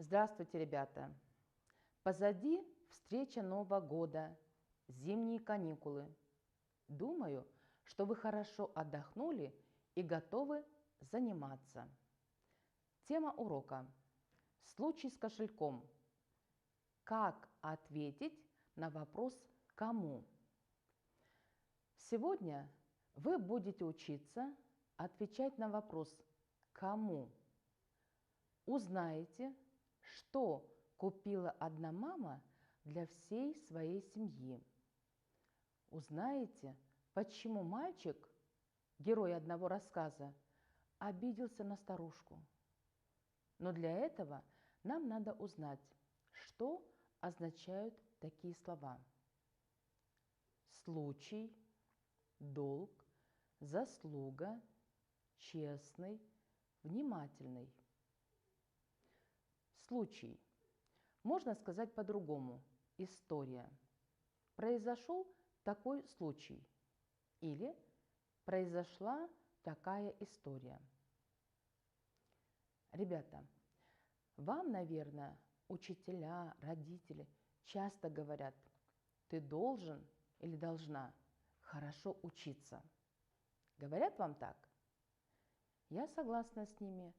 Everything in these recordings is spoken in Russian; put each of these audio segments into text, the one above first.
Здравствуйте, ребята! Позади встреча Нового года, зимние каникулы. Думаю, что вы хорошо отдохнули и готовы заниматься. Тема урока: случай с кошельком. Как ответить на вопрос «кому?». Сегодня вы будете учиться отвечать на вопрос «кому?». Узнаете, что купила одна мама для всей своей семьи. Узнаете, почему мальчик, герой одного рассказа, обиделся на старушку. Но для этого нам надо узнать, что означают такие слова: случай, долг, заслуга, честный, внимательный. Случай. Можно сказать по-другому: история. Произошел такой случай или произошла такая история. Ребята, вам, наверное, учителя, родители часто говорят: ты должен или должна хорошо учиться. Говорят вам так? Я согласна с ними.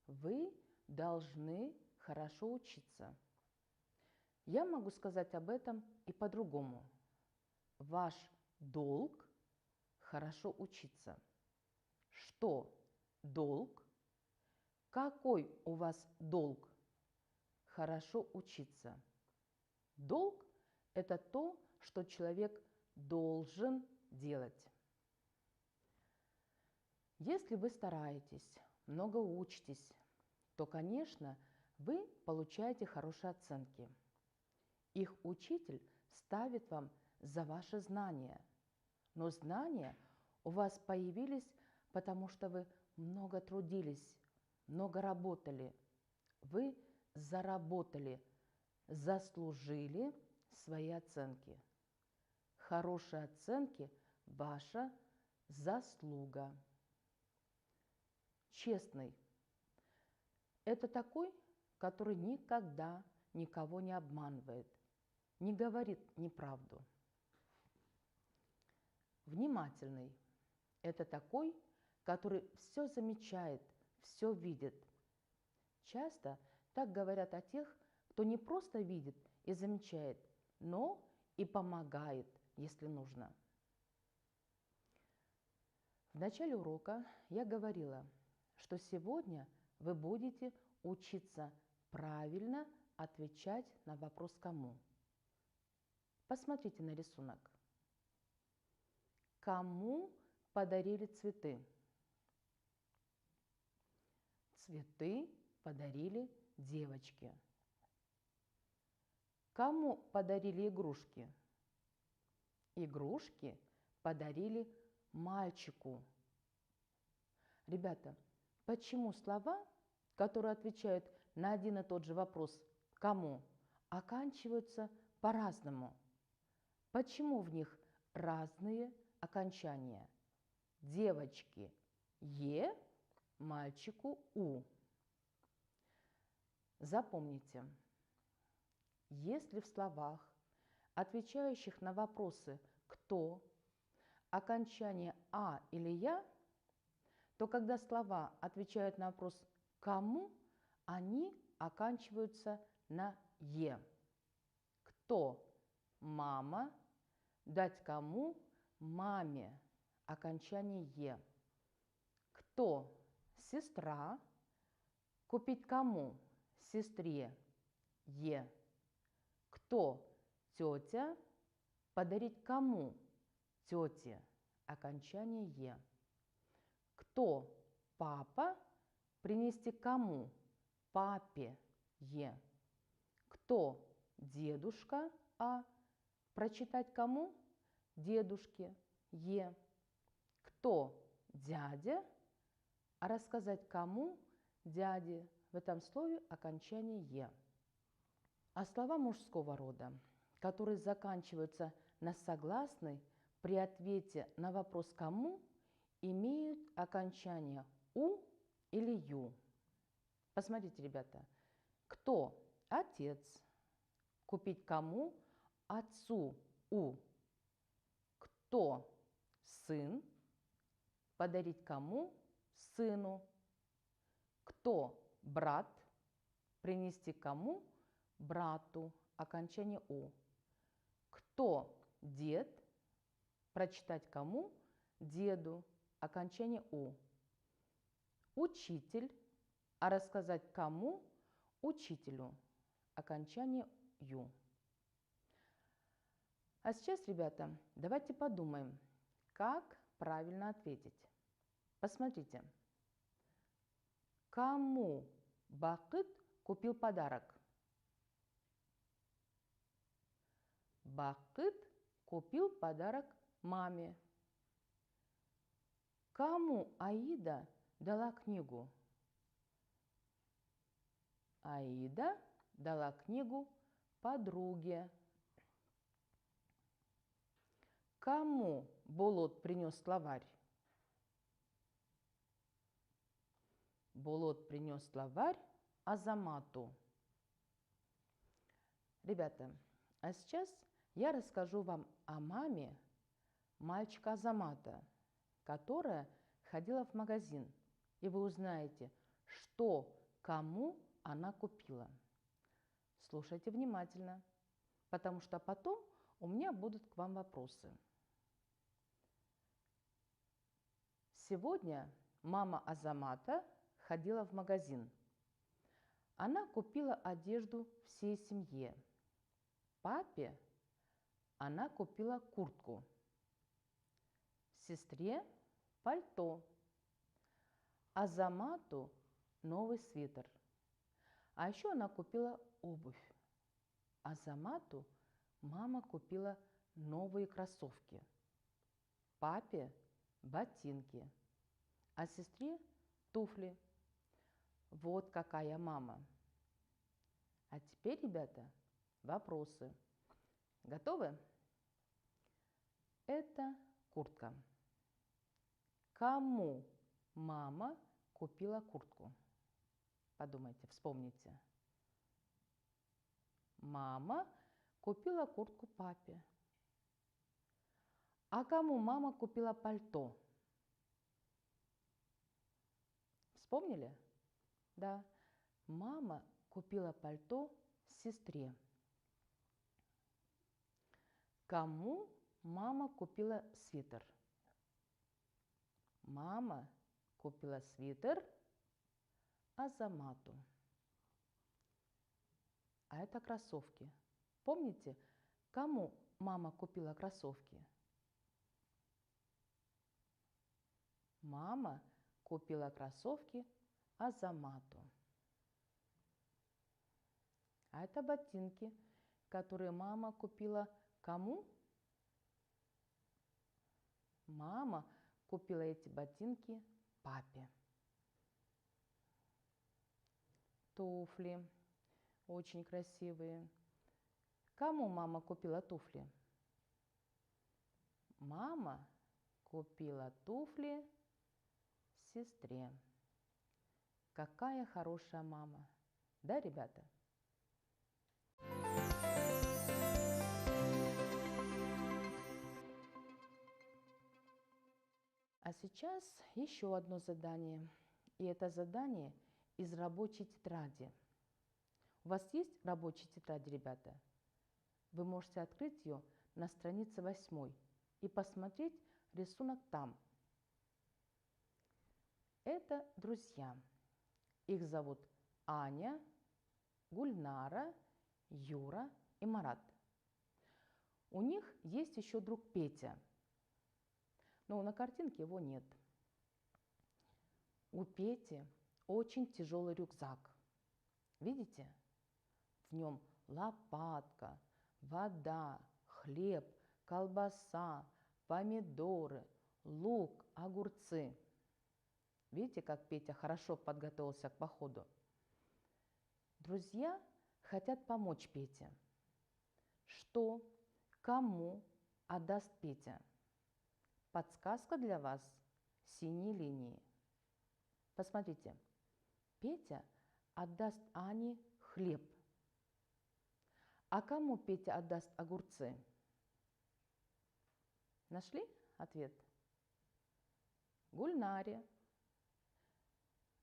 Вы должны хорошо учиться. Я могу сказать об этом и по-другому. Ваш долг – хорошо учиться. Что долг? Какой у вас долг? Хорошо учиться. Долг – это то, что человек должен делать. Если вы стараетесь, много учитесь, то, конечно, вы получаете хорошие оценки. Их учитель ставит вам за ваши знания. Но знания у вас появились, потому что вы много трудились, много работали. Вы заработали, заслужили свои оценки. Хорошие оценки – ваша заслуга. Честный – это такой, который никогда никого не обманывает, не говорит неправду. Внимательный – это такой, который все замечает, все видит. Часто так говорят о тех, кто не просто видит и замечает, но и помогает, если нужно. В начале урока я говорила, что сегодня вы будете учиться правильно отвечать на вопрос «кому?». Посмотрите на рисунок. Кому подарили цветы? Цветы подарили девочке. Кому подарили игрушки? Игрушки подарили мальчику. Ребята, почему слова, которые отвечают на один и тот же вопрос «кому?», оканчиваются по-разному? Почему в них разные окончания? Девочке «е», мальчику «у». Запомните, если в словах, отвечающих на вопросы «кто», окончание «а» или «я», то когда слова отвечают на вопрос «кому», они оканчиваются на «е». Кто? Мама. Дать кому? Маме. Окончание «е». Кто? Сестра. Купить кому? Сестре. «е». Кто? Тетя. Подарить кому? Тете. Окончание «е». Кто? Папа. Принести кому? Папе. «е». Кто? Дедушка. А. Прочитать кому? Дедушке. «е». Кто? Дядя. А рассказать кому? Дяде. В этом слове окончание «е». А слова мужского рода, которые заканчиваются на согласный при ответе на вопрос «кому», имеют окончание «у» или «ю». Посмотрите, ребята, Кто? Отец. Купить кому? Отцу. У. Кто? Сын. Подарить кому? Сыну. Кто? Брат. Принести кому? Брату. Окончание У. Кто? Дед. Прочитать кому? Деду. Окончание У. Учитель. А рассказать кому? Учителю. Окончание Ю. А сейчас, ребята, давайте подумаем, как правильно ответить. Посмотрите. Кому Бақыт купил подарок? Бақыт купил подарок маме. Кому Аида дала книгу? Аида дала книгу подруге. Кому Болот принес словарь? Болот принес словарь Азамату. Ребята, а сейчас я расскажу вам о маме мальчика Азамата, которая ходила в магазин, и вы узнаете, что кому она купила. Слушайте внимательно, потому что потом у меня будут к вам вопросы. Сегодня мама Азамата ходила в магазин. Она купила одежду всей семье. Папе она купила куртку, сестре пальто, Азамату новый свитер. А еще она купила обувь. Азамату мама купила новые кроссовки, папе ботинки, а сестре туфли. Вот какая мама. А теперь, ребята, вопросы. Готовы? Это куртка. Кому мама купила куртку? Подумайте, вспомните. Мама купила куртку папе. А кому мама купила пальто? Вспомнили? Да. Мама купила пальто сестре. Кому мама купила свитер? Мама купила свитер Азамату. А это кроссовки. Помните, кому мама купила кроссовки? Мама купила кроссовки Азамату. А это ботинки, которые мама купила кому? Мама купила эти ботинки папе. Туфли очень красивые. Кому мама купила туфли? Мама купила туфли сестре. Какая хорошая мама. Да, ребята? А сейчас еще одно задание. И это задание из рабочей тетради. У вас есть рабочая тетрадь, ребята? Вы можете открыть ее на странице 8 и посмотреть рисунок там. Это друзья. Их зовут Аня, Гульнара, Юра и Марат. У них есть еще друг Петя, но на картинке его нет. У Пети очень тяжелый рюкзак. Видите? В нем лопатка, вода, хлеб, колбаса, помидоры, лук, огурцы. Видите, как Петя хорошо подготовился к походу? Друзья хотят помочь Пете. Что, кому отдаст Петя? Подсказка для вас – синие линии. Посмотрите, Петя отдаст Ане хлеб. А кому Петя отдаст огурцы? Нашли ответ? Гульнаре.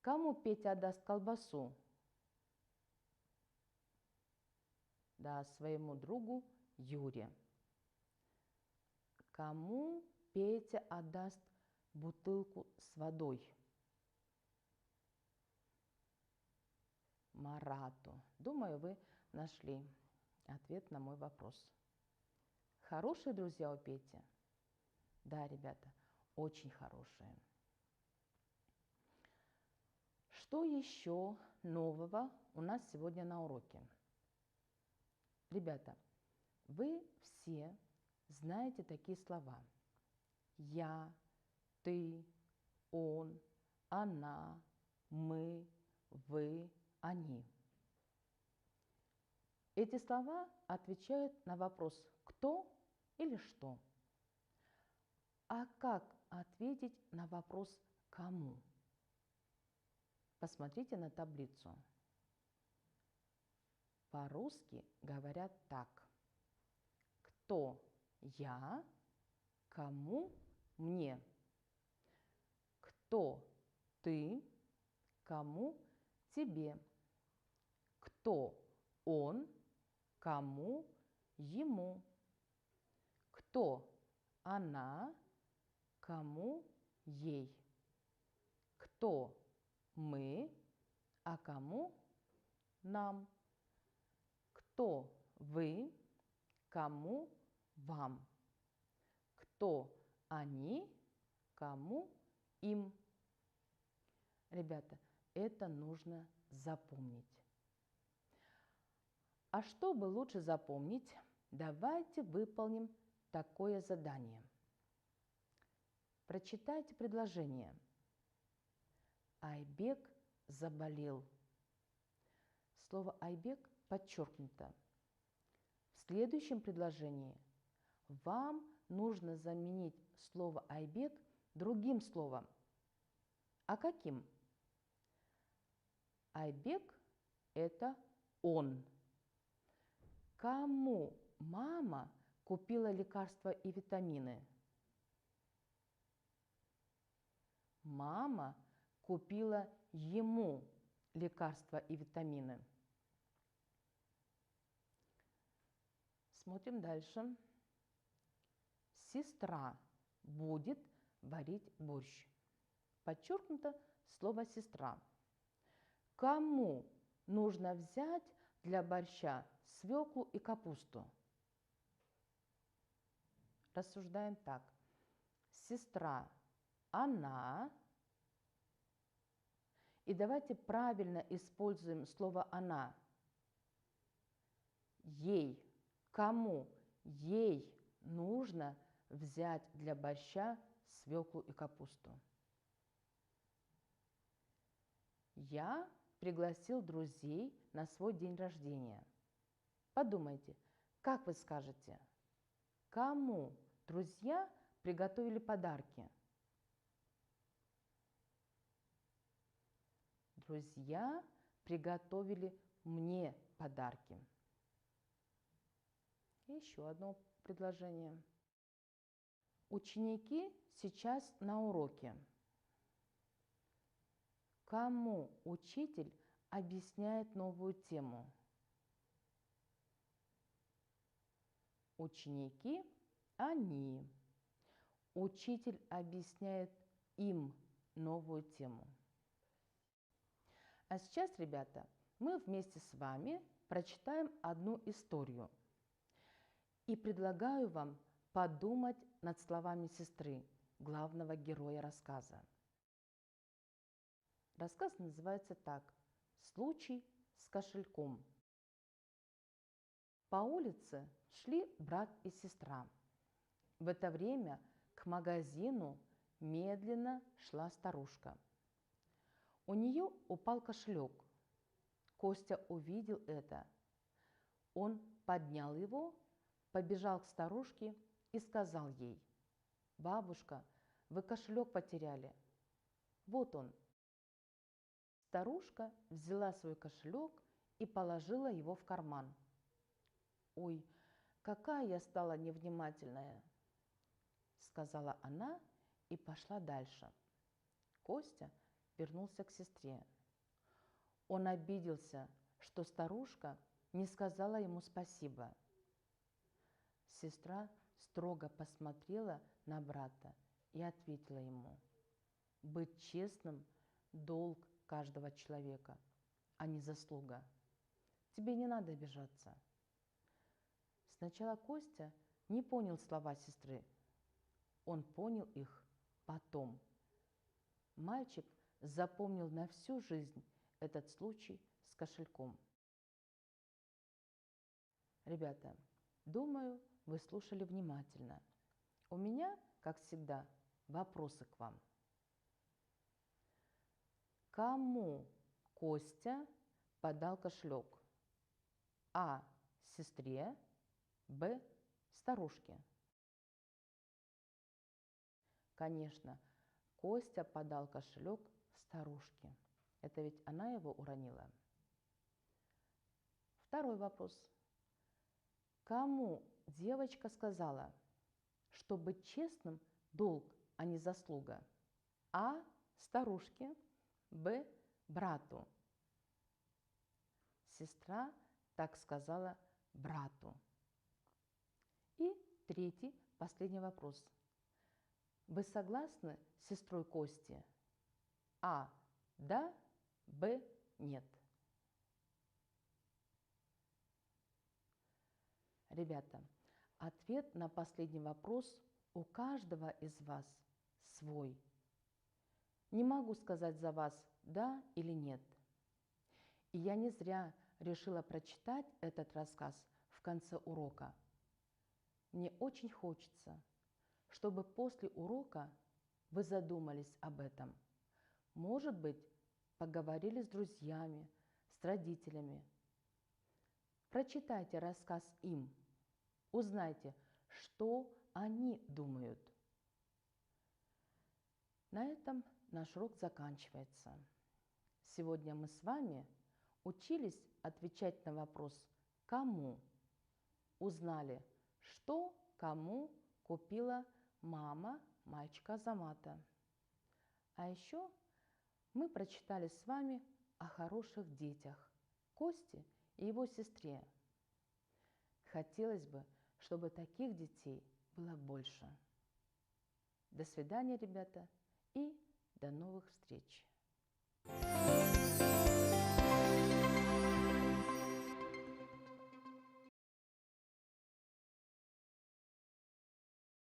Кому Петя отдаст колбасу? Да, своему другу Юре. Кому Петя отдаст бутылку с водой? Марату. Думаю, вы нашли ответ на мой вопрос. Хорошие друзья у Пети? Да, ребята, очень хорошие. Что еще нового у нас сегодня на уроке? Ребята, вы все знаете такие слова: я, ты, он, она, мы, вы, они. Эти слова отвечают на вопрос «кто» или «что». А как ответить на вопрос «кому»? Посмотрите на таблицу. По-русски говорят так: кто я, кому мне. Кто ты, кому тебе. Кто он, кому ему. Кто она, кому ей. Кто мы, а кому нам. Кто вы, кому вам. Кто они, кому им. Ребята, это нужно запомнить. А чтобы лучше запомнить, давайте выполним такое задание. Прочитайте предложение. Айбек заболел. Слово «айбек» подчеркнуто. В следующем предложении вам нужно заменить слово «айбек» другим словом. А каким? Айбек – это он. Кому мама купила лекарства и витамины? Мама купила ему лекарства и витамины. Смотрим дальше. Сестра будет варить борщ. Подчеркнуто слово «сестра». Кому нужно взять для борща свеклу и капусту? Рассуждаем так. Сестра – она. И давайте правильно используем слово «она». Ей. Кому? Ей нужно взять для борща свеклу и капусту. Я пригласил друзей на свой день рождения. Подумайте, как вы скажете, кому друзья приготовили подарки? Друзья приготовили мне подарки. Еще одно предложение. Ученики сейчас на уроке. Кому учитель объясняет новую тему? Ученики – они. Учитель объясняет им новую тему. А сейчас, ребята, мы вместе с вами прочитаем одну историю. И предлагаю вам подумать над словами сестры, главного героя рассказа. Рассказ называется так: «Случай с кошельком». По улице шли брат и сестра. В это время к магазину медленно шла старушка. У нее упал кошелек. Костя увидел это. Он поднял его, побежал к старушке и сказал ей: «Бабушка, вы кошелек потеряли. Вот он». Старушка взяла свой кошелек и положила его в карман. «Ой, какая я стала невнимательная!» – сказала она и пошла дальше. Костя вернулся к сестре. Он обиделся, что старушка не сказала ему спасибо. Сестра строго посмотрела на брата и ответила ему: «Быть честным – долг каждого человека, а не заслуга. Тебе не надо обижаться». Сначала Костя не понял слова сестры. Он понял их потом. Мальчик запомнил на всю жизнь этот случай с кошельком. Ребята, думаю, вы слушали внимательно. У меня, как всегда, вопросы к вам. Кому Костя подал кошелек? А. Сестре. Б. Старушке. Конечно, Костя подал кошелек старушке. Это ведь она его уронила. Второй вопрос. Кому девочка сказала, что быть честным – долг, а не заслуга? А. Старушке. Б. Брату. Сестра так сказала брату. И третий, последний вопрос. Вы согласны с сестрой Кости? А. Да. Б. Нет. Ребята, ответ на последний вопрос у каждого из вас свой. Не могу сказать за вас да или нет. И я не зря решила прочитать этот рассказ в конце урока. Мне очень хочется, чтобы после урока вы задумались об этом. Может быть, поговорили с друзьями, с родителями. Прочитайте рассказ им. Узнайте, что они думают. На этом наш урок заканчивается. Сегодня мы с вами учились отвечать на вопрос «Кому?». Узнали, что кому купила мама мальчика Азамата. А еще мы прочитали с вами о хороших детях Косте и его сестре. Хотелось бы, чтобы таких детей было больше. До свидания, ребята, и до новых встреч!